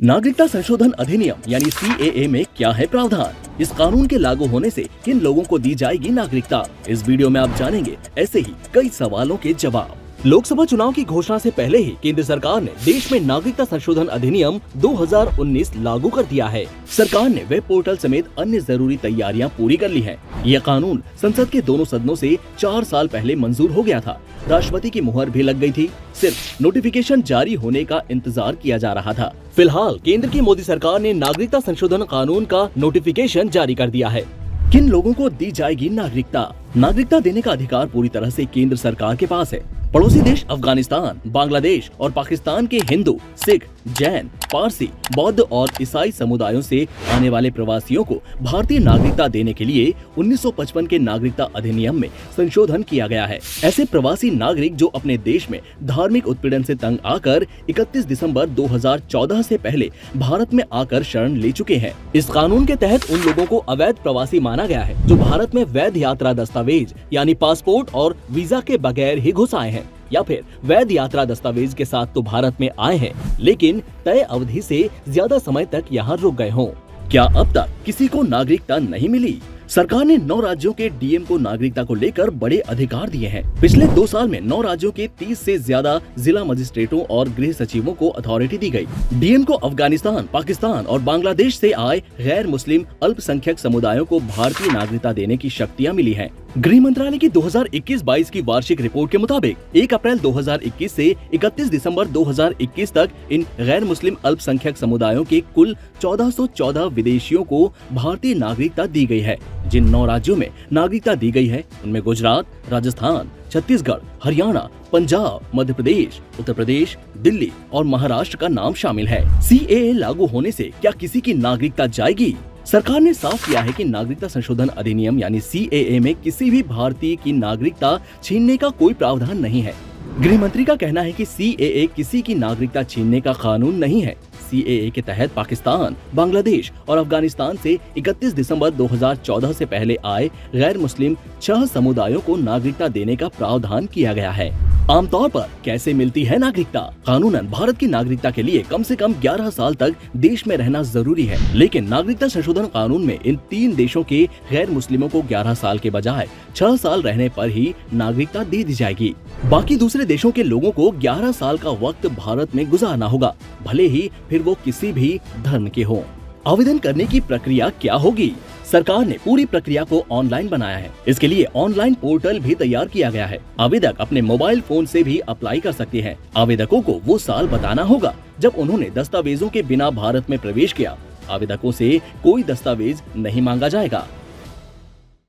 नागरिकता संशोधन अधिनियम यानी CAA में क्या है प्रावधान? इस कानून के लागू होने से किन लोगों को दी जाएगी नागरिकता? इस वीडियो में आप जानेंगे ऐसे ही कई सवालों के जवाब। लोकसभा चुनाव की घोषणा से पहले ही केंद्र सरकार ने देश में नागरिकता संशोधन अधिनियम 2019 लागू कर दिया है। सरकार ने वेब पोर्टल समेत अन्य जरूरी तैयारियां पूरी कर ली हैं। यह कानून संसद के दोनों सदनों से 4 साल पहले मंजूर हो गया था। राष्ट्रपति की मुहर भी लग गई थी। सिर्फ नोटिफिकेशन जारी होने का इंतजार किया जा रहा था। फिलहाल केंद्र की मोदी सरकार ने नागरिकता संशोधन कानून का नोटिफिकेशन जारी कर दिया है। किन लोगों को दी जाएगी नागरिकता? नागरिकता देने का अधिकार पूरी तरह से केंद्र सरकार के पास है। पड़ोसी देश अफगानिस्तान, बांग्लादेश और पाकिस्तान के हिंदू, सिख, जैन, पारसी, बौद्ध और ईसाई समुदायों से आने वाले प्रवासियों को भारतीय नागरिकता देने के लिए 1955 के नागरिकता अधिनियम में संशोधन किया गया है। ऐसे प्रवासी नागरिक जो अपने देश में धार्मिक उत्पीड़न से तंग आकर 31 दिसंबर 2014 से पहले भारत में आकर शरण ले चुके हैं। इस कानून के तहत उन लोगों को अवैध प्रवासी माना गया है जो भारत में वैध यात्रा दस्तावेज यानी पासपोर्ट और वीजा के बगैर ही घुस आए हैं, या फिर वैध यात्रा दस्तावेज के साथ तो भारत में आए हैं लेकिन तय अवधि से ज्यादा समय तक यहाँ रुक गए हों। क्या अब तक किसी को नागरिकता नहीं मिली? सरकार ने 9 राज्यों के डीएम को नागरिकता को लेकर बड़े अधिकार दिए हैं। पिछले 2 साल में 9 राज्यों के 30 से ज्यादा जिला मजिस्ट्रेटों और गृह सचिवों को अथॉरिटी दी गई। डीएम को अफगानिस्तान, पाकिस्तान और बांग्लादेश से आए गैर मुस्लिम अल्पसंख्यक समुदायों को भारतीय नागरिकता देने की शक्तियां मिली हैं। गृह मंत्रालय की 2021-22 की वार्षिक रिपोर्ट के मुताबिक 1 अप्रैल 2021 से 31 दिसंबर 2021 तक इन गैर मुस्लिम अल्पसंख्यक समुदायों के कुल 1414 विदेशियों को भारतीय नागरिकता दी गई है। जिन 9 राज्यों में नागरिकता दी गई है उनमें गुजरात, राजस्थान, छत्तीसगढ़, हरियाणा, पंजाब, मध्य प्रदेश, उत्तर प्रदेश, दिल्ली और महाराष्ट्र का नाम शामिल है। CAA लागू होने से क्या किसी की नागरिकता जाएगी? सरकार ने साफ किया है कि नागरिकता संशोधन अधिनियम यानी CAA में किसी भी भारतीय की नागरिकता छीनने का कोई प्रावधान नहीं है। गृह मंत्री का कहना है कि CAA किसी की नागरिकता छीनने का कानून नहीं है। CAA के तहत पाकिस्तान, बांग्लादेश और अफगानिस्तान से 31 दिसंबर 2014 से पहले आए गैर मुस्लिम 6 समुदायों को नागरिकता देने का प्रावधान किया गया है। आमतौर पर कैसे मिलती है नागरिकता? कानूनन भारत की नागरिकता के लिए कम से कम 11 साल तक देश में रहना जरूरी है, लेकिन नागरिकता संशोधन कानून में इन 3 देशों के गैर मुस्लिमों को 11 साल के बजाय 6 साल रहने पर ही नागरिकता दे दी जाएगी। बाकी दूसरे देशों के लोगों को 11 साल का वक्त भारत में गुजारना होगा, भले ही फिर वो किसी भी धर्म के हों। आवेदन करने की प्रक्रिया क्या होगी? सरकार ने पूरी प्रक्रिया को ऑनलाइन बनाया है। इसके लिए ऑनलाइन पोर्टल भी तैयार किया गया है। आवेदक अपने मोबाइल फोन से भी अप्लाई कर सकते हैं। आवेदकों को वो साल बताना होगा जब उन्होंने दस्तावेजों के बिना भारत में प्रवेश किया। आवेदकों से कोई दस्तावेज नहीं मांगा जाएगा।